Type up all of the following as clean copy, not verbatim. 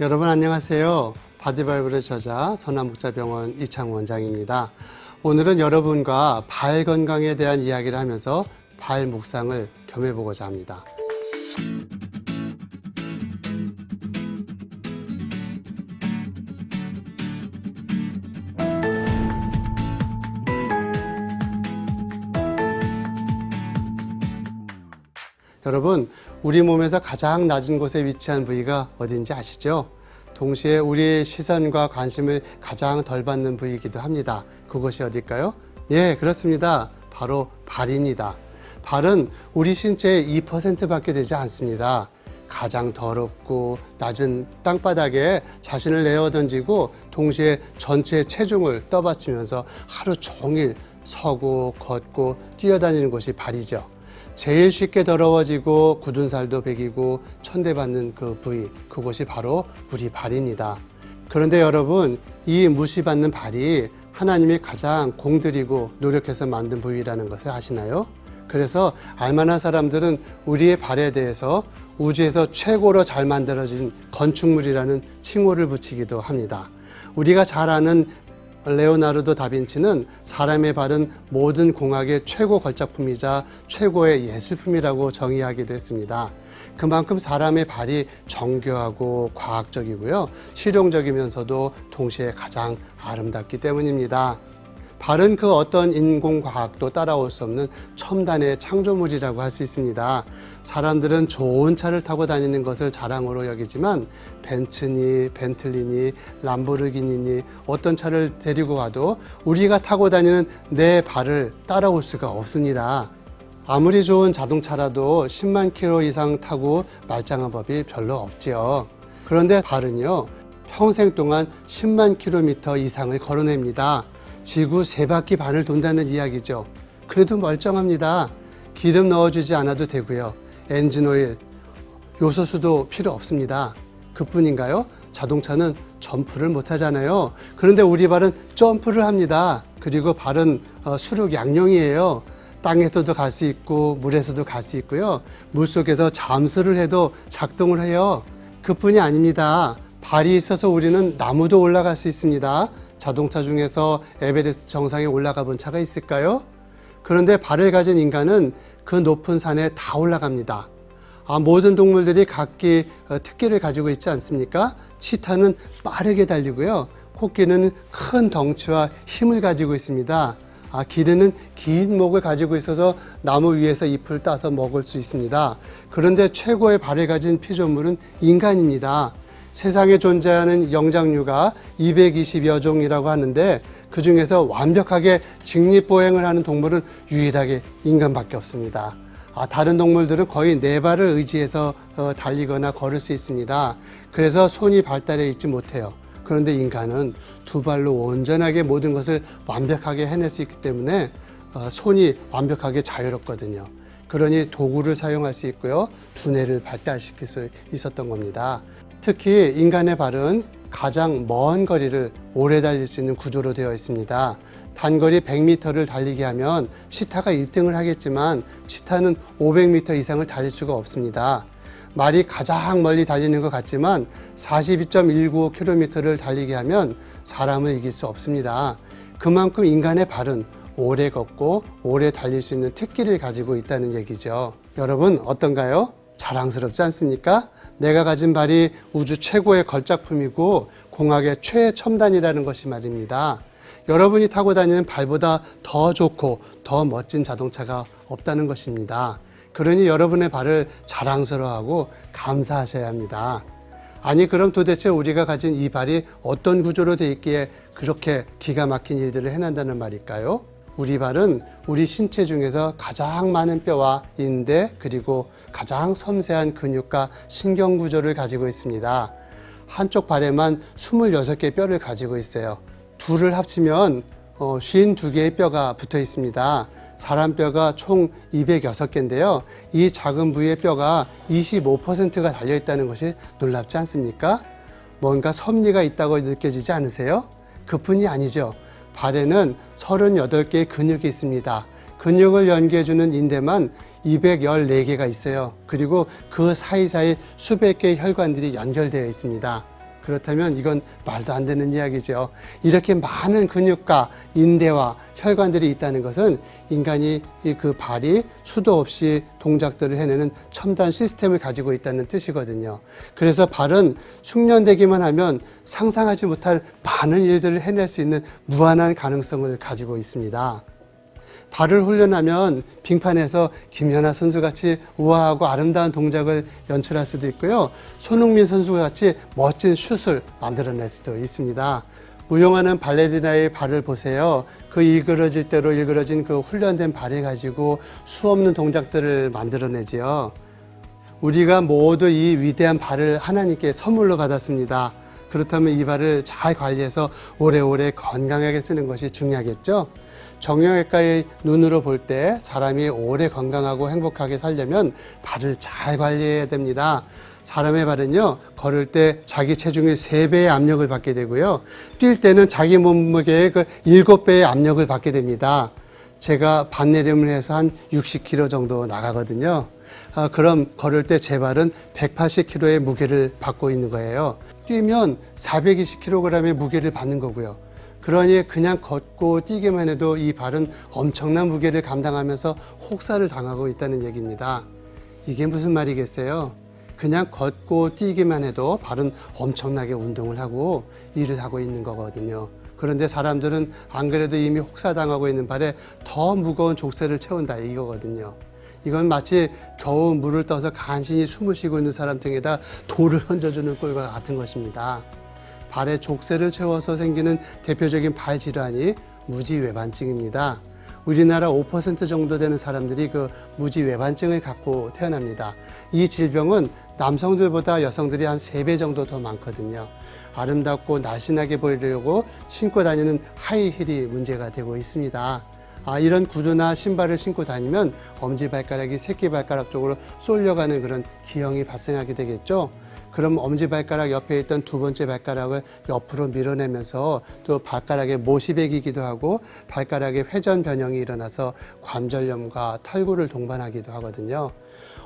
여러분 안녕하세요. 바디바이블의 저자 선한목자병원 이창 원장입니다. 오늘은 여러분과 발 건강에 대한 이야기를 하면서 발 묵상을 겸해보고자 합니다. 여러분, 우리 몸에서 가장 낮은 곳에 위치한 부위가 어딘지 아시죠? 동시에 우리의 시선과 관심을 가장 덜 받는 부위이기도 합니다. 그것이 어딜까요? 예, 그렇습니다. 바로 발입니다. 발은 우리 신체의 2%밖에 되지 않습니다. 가장 더럽고 낮은 땅바닥에 자신을 내어 던지고 동시에 전체 체중을 떠받치면서 하루 종일 서고 걷고 뛰어다니는 곳이 발이죠. 제일 쉽게 더러워지고 굳은 살도 배기고 천대받는 그 부위, 그곳이 바로 우리 발입니다. 그런데 여러분, 이 무시받는 발이 하나님이 가장 공들이고 노력해서 만든 부위라는 것을 아시나요? 그래서 알만한 사람들은 우리의 발에 대해서 우주에서 최고로 잘 만들어진 건축물이라는 칭호를 붙이기도 합니다. 우리가 잘 아는 레오나르도 다빈치는 사람의 발은 모든 공학의 최고 걸작품이자 최고의 예술품이라고 정의하기도 했습니다. 그만큼 사람의 발이 정교하고 과학적이고요, 실용적이면서도 동시에 가장 아름답기 때문입니다. 발은 그 어떤 인공과학도 따라올 수 없는 첨단의 창조물이라고 할 수 있습니다. 사람들은 좋은 차를 타고 다니는 것을 자랑으로 여기지만 벤츠니, 벤틀리니, 람보르기니니 어떤 차를 데리고 와도 우리가 타고 다니는 내 발을 따라올 수가 없습니다. 아무리 좋은 자동차라도 10만 킬로 이상 타고 말짱한 법이 별로 없지요. 그런데 발은요, 평생 동안 10만 킬로미터 이상을 걸어냅니다. 지구 3바퀴 반을 돈다는 이야기죠. 그래도 멀쩡합니다. 기름 넣어주지 않아도 되고요. 엔진오일, 요소수도 필요 없습니다. 그뿐인가요? 자동차는 점프를 못 하잖아요. 그런데 우리 발은 점프를 합니다. 그리고 발은 수륙 양용이에요. 땅에서도 갈 수 있고 물에서도 갈 수 있고요. 물속에서 잠수를 해도 작동을 해요. 그뿐이 아닙니다. 발이 있어서 우리는 나무도 올라갈 수 있습니다. 자동차 중에서 에베레스트 정상에 올라가 본 차가 있을까요? 그런데 발을 가진 인간은 그 높은 산에 다 올라갑니다. 모든 동물들이 각기 특기를 가지고 있지 않습니까? 치타는 빠르게 달리고요. 코끼리는 큰 덩치와 힘을 가지고 있습니다. 기르는 긴 목을 가지고 있어서 나무 위에서 잎을 따서 먹을 수 있습니다. 그런데 최고의 발을 가진 피조물은 인간입니다. 세상에 존재하는 영장류가 220여 종이라고 하는데 그 중에서 완벽하게 직립보행을 하는 동물은 유일하게 인간밖에 없습니다. 다른 동물들은 거의 4발을 의지해서 달리거나 걸을 수 있습니다. 그래서 손이 발달해 있지 못해요. 그런데 인간은 2발로 온전하게 모든 것을 완벽하게 해낼 수 있기 때문에 손이 완벽하게 자유롭거든요. 그러니 도구를 사용할 수 있고요, 두뇌를 발달시킬 수 있었던 겁니다. 특히 인간의 발은 가장 먼 거리를 오래 달릴 수 있는 구조로 되어 있습니다. 단거리 100m를 달리게 하면 치타가 1등을 하겠지만 치타는 500m 이상을 달릴 수가 없습니다. 말이 가장 멀리 달리는 것 같지만 42.195km를 달리게 하면 사람을 이길 수 없습니다. 그만큼 인간의 발은 오래 걷고 오래 달릴 수 있는 특기를 가지고 있다는 얘기죠. 여러분 어떤가요? 자랑스럽지 않습니까? 내가 가진 발이 우주 최고의 걸작품이고 공학의 최첨단이라는 것이 말입니다. 여러분이 타고 다니는 발보다 더 좋고 더 멋진 자동차가 없다는 것입니다. 그러니 여러분의 발을 자랑스러워하고 감사하셔야 합니다. 아니 그럼 도대체 우리가 가진 이 발이 어떤 구조로 되어 있기에 그렇게 기가 막힌 일들을 해낸다는 말일까요? 우리 발은 우리 신체 중에서 가장 많은 뼈와 인대 그리고 가장 섬세한 근육과 신경 구조를 가지고 있습니다. 한쪽 발에만 26개의 뼈를 가지고 있어요. 둘을 합치면 52개의 뼈가 붙어 있습니다. 사람 뼈가 총 206개인데요. 이 작은 부위의 뼈가 25%가 달려있다는 것이 놀랍지 않습니까? 뭔가 섭리가 있다고 느껴지지 않으세요? 그뿐이 아니죠. 발에는 38개의 근육이 있습니다. 근육을 연계해주는 인대만 214개가 있어요. 그리고 그 사이사이 수백 개의 혈관들이 연결되어 있습니다. 그렇다면 이건 말도 안 되는 이야기죠. 이렇게 많은 근육과 인대와 혈관들이 있다는 것은 인간이 그 발이 수도 없이 동작들을 해내는 첨단 시스템을 가지고 있다는 뜻이거든요. 그래서 발은 숙련되기만 하면 상상하지 못할 많은 일들을 해낼 수 있는 무한한 가능성을 가지고 있습니다. 발을 훈련하면 빙판에서 김연아 선수같이 우아하고 아름다운 동작을 연출할 수도 있고요. 손흥민 선수같이 멋진 슛을 만들어낼 수도 있습니다. 무용하는 발레리나의 발을 보세요. 그 일그러질 대로 일그러진 그 훈련된 발을 가지고 수없는 동작들을 만들어내지요. 우리가 모두 이 위대한 발을 하나님께 선물로 받았습니다. 그렇다면 이 발을 잘 관리해서 오래오래 건강하게 쓰는 것이 중요하겠죠? 정형외과의 눈으로 볼 때 사람이 오래 건강하고 행복하게 살려면 발을 잘 관리해야 됩니다. 사람의 발은요, 걸을 때 자기 체중의 3배의 압력을 받게 되고요. 뛸 때는 자기 몸무게의 그 7배의 압력을 받게 됩니다. 제가 반내림을 해서 한 60kg 정도 나가거든요. 그럼 걸을 때 제 발은 180kg의 무게를 받고 있는 거예요. 뛰면 420kg의 무게를 받는 거고요. 그러니 그냥 걷고 뛰기만 해도 이 발은 엄청난 무게를 감당하면서 혹사를 당하고 있다는 얘기입니다. 이게 무슨 말이겠어요? 그냥 걷고 뛰기만 해도 발은 엄청나게 운동을 하고 일을 하고 있는 거거든요. 그런데 사람들은 안 그래도 이미 혹사당하고 있는 발에 더 무거운 족쇄를 채운다 이거거든요. 이건 마치 겨우 물을 떠서 간신히 숨을 쉬고 있는 사람 등에다 돌을 얹어주는 꼴과 같은 것입니다. 발에 족쇄를 채워서 생기는 대표적인 발 질환이 무지외반증입니다. 우리나라 5% 정도 되는 사람들이 그 무지외반증을 갖고 태어납니다. 이 질병은 남성들보다 여성들이 한 3배 정도 더 많거든요. 아름답고 날씬하게 보이려고 신고 다니는 하이힐이 문제가 되고 있습니다. 이런 구두나 신발을 신고 다니면 엄지발가락이 새끼발가락 쪽으로 쏠려가는 그런 기형이 발생하게 되겠죠. 그럼 엄지발가락 옆에 있던 두 번째 발가락을 옆으로 밀어내면서 또 발가락에 못이 배기기도 하고 발가락에 회전 변형이 일어나서 관절염과 탈구를 동반하기도 하거든요.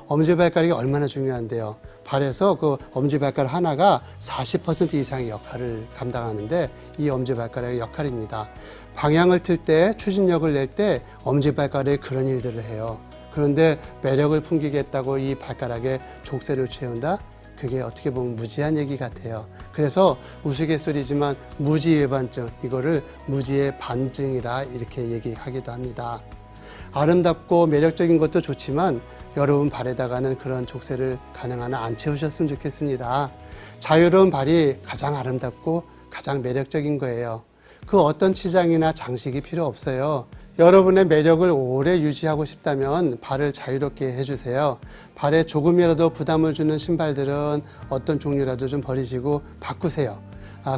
엄지발가락이 얼마나 중요한데요. 발에서 그 엄지발가락 하나가 40% 이상의 역할을 감당하는데 이 엄지발가락의 역할입니다. 방향을 틀 때, 추진력을 낼 때 엄지발가락이 그런 일들을 해요. 그런데 매력을 풍기겠다고 이 발가락에 족쇄를 채운다? 그게 어떻게 보면 무지한 얘기 같아요. 그래서 우스갯소리지만 무지외반증, 이거를 무지의 반증이라 이렇게 얘기하기도 합니다. 아름답고 매력적인 것도 좋지만 여러분 발에다가는 그런 족쇄를 가능한 한 안 채우셨으면 좋겠습니다. 자유로운 발이 가장 아름답고 가장 매력적인 거예요. 그 어떤 치장이나 장식이 필요 없어요. 여러분의 매력을 오래 유지하고 싶다면 발을 자유롭게 해주세요. 발에 조금이라도 부담을 주는 신발들은 어떤 종류라도 좀 버리시고 바꾸세요.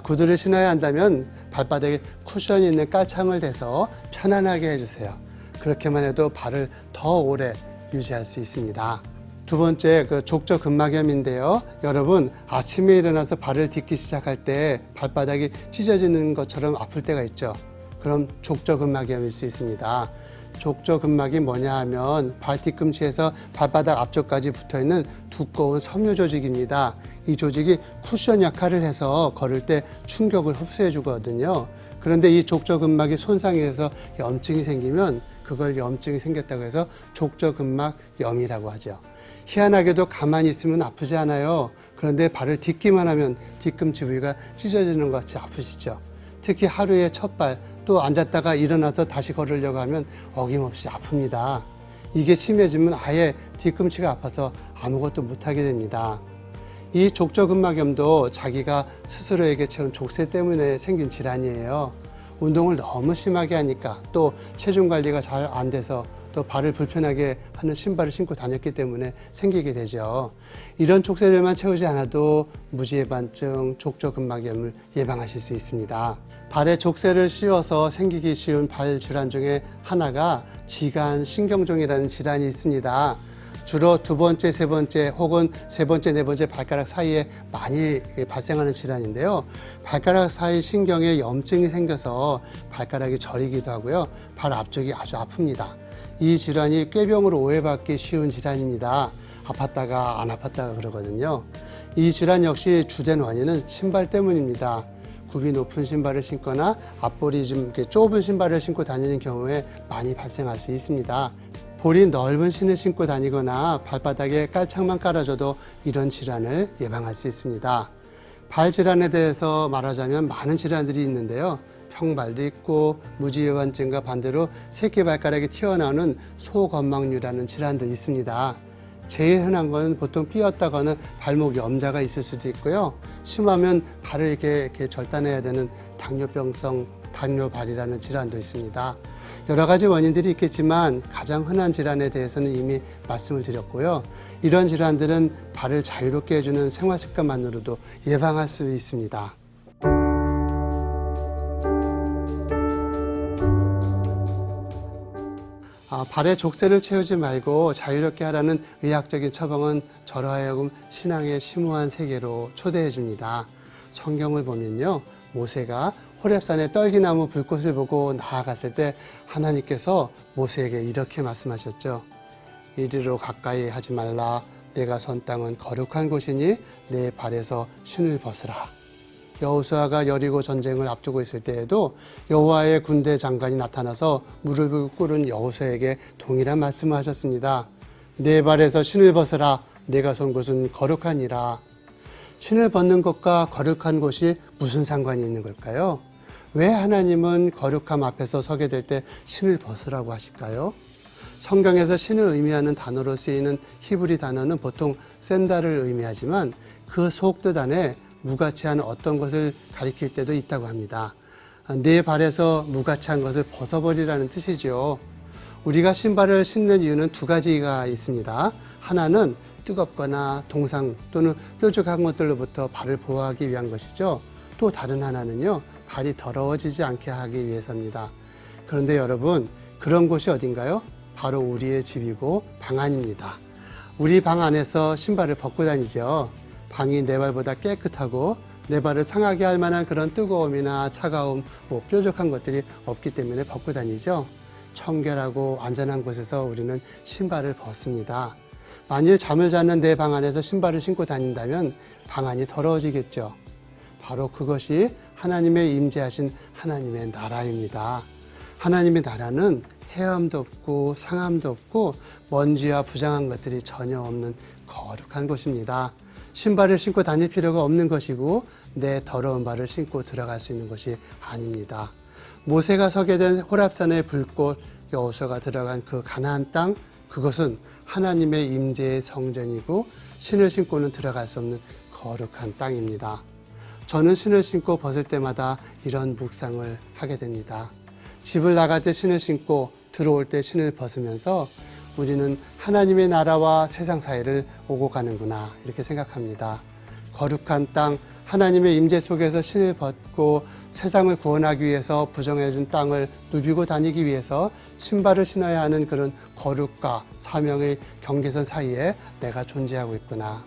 구두를 신어야 한다면 발바닥에 쿠션이 있는 깔창을 대서 편안하게 해주세요. 그렇게만 해도 발을 더 오래 유지할 수 있습니다. 두 번째, 족저근막염인데요. 여러분, 아침에 일어나서 발을 딛기 시작할 때 발바닥이 찢어지는 것처럼 아플 때가 있죠. 그럼 족저근막염일 수 있습니다. 족저근막이 뭐냐 하면 발 뒤꿈치에서 발바닥 앞쪽까지 붙어있는 두꺼운 섬유 조직입니다. 이 조직이 쿠션 역할을 해서 걸을 때 충격을 흡수해 주거든요. 그런데 이 족저근막이 손상이 돼서 염증이 생기면 그걸 염증이 생겼다고 해서 족저근막염이라고 하죠. 희한하게도 가만히 있으면 아프지 않아요. 그런데 발을 딛기만 하면 뒤꿈치 부위가 찢어지는 것 같이 아프시죠. 특히 하루에 첫 발, 또 앉았다가 일어나서 다시 걸으려고 하면 어김없이 아픕니다. 이게 심해지면 아예 뒤꿈치가 아파서 아무것도 못하게 됩니다. 이 족저근막염도 자기가 스스로에게 채운 족쇄 때문에 생긴 질환이에요. 운동을 너무 심하게 하니까 또 체중 관리가 잘 안 돼서 또 발을 불편하게 하는 신발을 신고 다녔기 때문에 생기게 되죠. 이런 족쇄들만 채우지 않아도 무지외반증, 족저근막염을 예방하실 수 있습니다. 발에 족쇄를 씌워서 생기기 쉬운 발 질환 중에 하나가 지간신경종이라는 질환이 있습니다. 주로 두 번째, 세 번째 혹은 세 번째, 네 번째 발가락 사이에 많이 발생하는 질환인데요. 발가락 사이 신경에 염증이 생겨서 발가락이 저리기도 하고요. 발 앞쪽이 아주 아픕니다. 이 질환이 꾀병으로 오해받기 쉬운 질환입니다. 아팠다가 안 아팠다가 그러거든요. 이 질환 역시 주된 원인은 신발 때문입니다. 굽이 높은 신발을 신거나 앞볼이 좀 이렇게 좁은 신발을 신고 다니는 경우에 많이 발생할 수 있습니다. 볼이 넓은 신을 신고 다니거나 발바닥에 깔창만 깔아줘도 이런 질환을 예방할 수 있습니다. 발 질환에 대해서 말하자면 많은 질환들이 있는데요. 평발도 있고 무지외환증과 반대로 새끼발가락이 튀어나오는 소건망류라는 질환도 있습니다. 제일 흔한 건 보통 삐었다거나 발목 염자가 있을 수도 있고요. 심하면 발을 이렇게 절단해야 되는 당뇨병성 당뇨발이라는 질환도 있습니다. 여러 가지 원인들이 있겠지만 가장 흔한 질환에 대해서는 이미 말씀을 드렸고요. 이런 질환들은 발을 자유롭게 해주는 생활 습관만으로도 예방할 수 있습니다. 발에 족쇄를 채우지 말고 자유롭게 하라는 의학적인 처방은 저로 하여금 신앙의 심오한 세계로 초대해 줍니다. 성경을 보면요, 모세가 호렙산의 떨기나무 불꽃을 보고 나아갔을 때 하나님께서 모세에게 이렇게 말씀하셨죠. 이리로 가까이 하지 말라. 내가 선 땅은 거룩한 곳이니 내 발에서 신을 벗으라. 여호수아가 여리고 전쟁을 앞두고 있을 때에도 여호와의 군대 장관이 나타나서 무릎을 꿇은 여호수아에게 동일한 말씀을 하셨습니다. 내 발에서 신을 벗으라. 내가 선 곳은 거룩하니라. 신을 벗는 것과 거룩한 곳이 무슨 상관이 있는 걸까요? 왜 하나님은 거룩함 앞에서 서게 될 때 신을 벗으라고 하실까요? 성경에서 신을 의미하는 단어로 쓰이는 히브리 단어는 보통 샌달을 의미하지만 그 속뜻 안에 무가치한 어떤 것을 가리킬 때도 있다고 합니다. 내 발에서 무가치한 것을 벗어버리라는 뜻이죠. 우리가 신발을 신는 이유는 두 가지가 있습니다. 하나는 뜨겁거나 동상 또는 뾰족한 것들로부터 발을 보호하기 위한 것이죠. 또 다른 하나는요, 발이 더러워지지 않게 하기 위해서입니다. 그런데 여러분, 그런 곳이 어딘가요? 바로 우리의 집이고 방 안입니다. 우리 방 안에서 신발을 벗고 다니죠. 방이 내 발보다 깨끗하고 내 발을 상하게 할 만한 그런 뜨거움이나 차가움, 뾰족한 것들이 없기 때문에 벗고 다니죠. 청결하고 안전한 곳에서 우리는 신발을 벗습니다. 만일 잠을 자는 내 방 안에서 신발을 신고 다닌다면 방 안이 더러워지겠죠. 바로 그것이 하나님의 임재하신 하나님의 나라입니다. 하나님의 나라는 헤엄도 없고 상함도 없고 먼지와 부정한 것들이 전혀 없는 거룩한 곳입니다. 신발을 신고 다닐 필요가 없는 것이고 내 더러운 발을 신고 들어갈 수 있는 것이 아닙니다. 모세가 서게 된 호렙산의 불꽃, 여호수아가 들어간 그 가나안 땅, 그것은 하나님의 임재의 성전이고 신을 신고는 들어갈 수 없는 거룩한 땅입니다. 저는 신을 신고 벗을 때마다 이런 묵상을 하게 됩니다. 집을 나갈 때 신을 신고 들어올 때 신을 벗으면서 우리는 하나님의 나라와 세상 사이를 오고 가는구나 이렇게 생각합니다. 거룩한 땅, 하나님의 임재 속에서 신을 벗고 세상을 구원하기 위해서 부정해준 땅을 누비고 다니기 위해서 신발을 신어야 하는 그런 거룩과 사명의 경계선 사이에 내가 존재하고 있구나.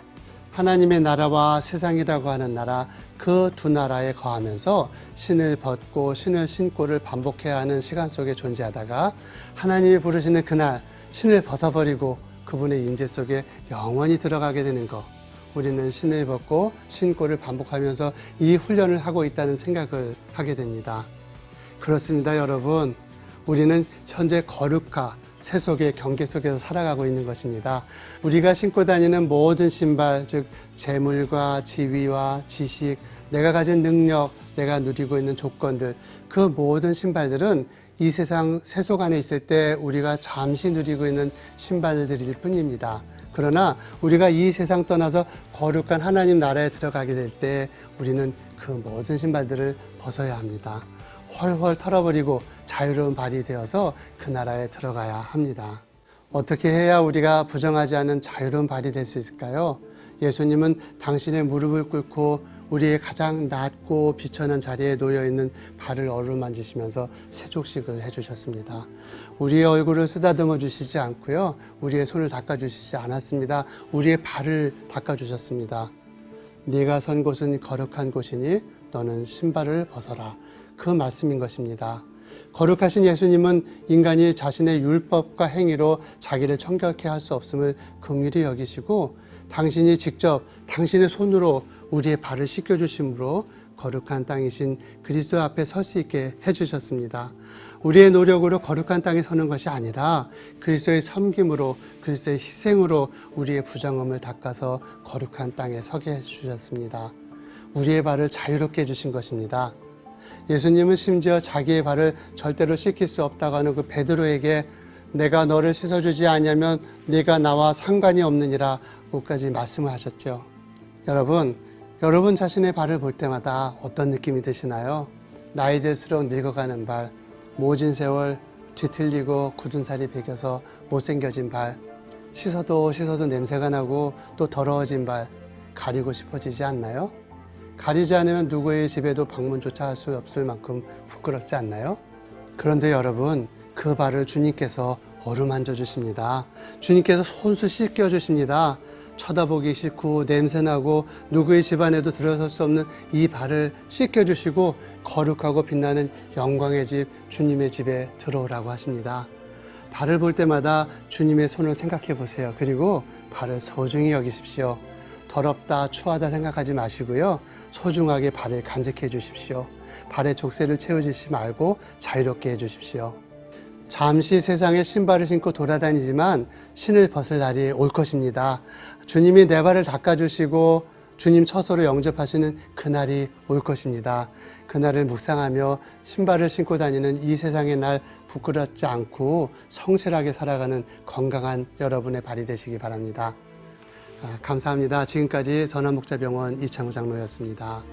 하나님의 나라와 세상이라고 하는 나라, 그 두 나라에 거하면서 신을 벗고 신을 신고를 반복해야 하는 시간 속에 존재하다가 하나님이 부르시는 그날 신을 벗어버리고 그분의 임재 속에 영원히 들어가게 되는 것. 우리는 신을 벗고 신고를 반복하면서 이 훈련을 하고 있다는 생각을 하게 됩니다. 그렇습니다, 여러분. 우리는 현재 거룩과 세속의 경계 속에서 살아가고 있는 것입니다. 우리가 신고 다니는 모든 신발, 즉 재물과 지위와 지식, 내가 가진 능력, 내가 누리고 있는 조건들, 그 모든 신발들은 이 세상 세속 안에 있을 때 우리가 잠시 누리고 있는 신발들일 뿐입니다. 그러나 우리가 이 세상 떠나서 거룩한 하나님 나라에 들어가게 될 때 우리는 그 모든 신발들을 벗어야 합니다. 헐헐 털어버리고 자유로운 발이 되어서 그 나라에 들어가야 합니다. 어떻게 해야 우리가 부정하지 않은 자유로운 발이 될 수 있을까요? 예수님은 당신의 무릎을 꿇고 우리의 가장 낮고 비천한 자리에 놓여있는 발을 어루만지시면서 세족식을 해주셨습니다. 우리의 얼굴을 쓰다듬어 주시지 않고요. 우리의 손을 닦아주시지 않았습니다. 우리의 발을 닦아주셨습니다. 네가 선 곳은 거룩한 곳이니 너는 신발을 벗어라. 그 말씀인 것입니다. 거룩하신 예수님은 인간이 자신의 율법과 행위로 자기를 청결케 할 수 없음을 긍휼히 여기시고 당신이 직접 당신의 손으로 우리의 발을 씻겨주심으로 거룩한 땅이신 그리스도 앞에 설 수 있게 해주셨습니다. 우리의 노력으로 거룩한 땅에 서는 것이 아니라 그리스도의 섬김으로, 그리스도의 희생으로 우리의 부정함을 닦아서 거룩한 땅에 서게 해주셨습니다. 우리의 발을 자유롭게 해주신 것입니다. 예수님은 심지어 자기의 발을 절대로 씻길 수 없다고 하는 그 베드로에게 내가 너를 씻어주지 않으면 네가 나와 상관이 없느니라고까지 말씀을 하셨죠. 여러분 자신의 발을 볼 때마다 어떤 느낌이 드시나요? 나이 들수록 늙어가는 발, 모진 세월 뒤틀리고 굳은 살이 배겨서 못생겨진 발, 씻어도 냄새가 나고 또 더러워진 발, 가리고 싶어지지 않나요? 가리지 않으면 누구의 집에도 방문조차 할 수 없을 만큼 부끄럽지 않나요? 그런데 여러분, 그 발을 주님께서 어루만져 주십니다. 주님께서 손수 씻겨 주십니다. 쳐다보기 싫고 냄새나고 누구의 집안에도 들어설 수 없는 이 발을 씻겨 주시고 거룩하고 빛나는 영광의 집, 주님의 집에 들어오라고 하십니다. 발을 볼 때마다 주님의 손을 생각해 보세요. 그리고 발을 소중히 여기십시오. 더럽다, 추하다 생각하지 마시고요. 소중하게 발을 간직해 주십시오. 발의 족쇄를 채우시지 말고 자유롭게 해 주십시오. 잠시 세상에 신발을 신고 돌아다니지만 신을 벗을 날이 올 것입니다. 주님이 내 발을 닦아주시고 주님 처소로 영접하시는 그날이 올 것입니다. 그날을 묵상하며 신발을 신고 다니는 이 세상의 날 부끄럽지 않고 성실하게 살아가는 건강한 여러분의 발이 되시기 바랍니다. 감사합니다. 지금까지 전환목자병원 이창호 장로였습니다.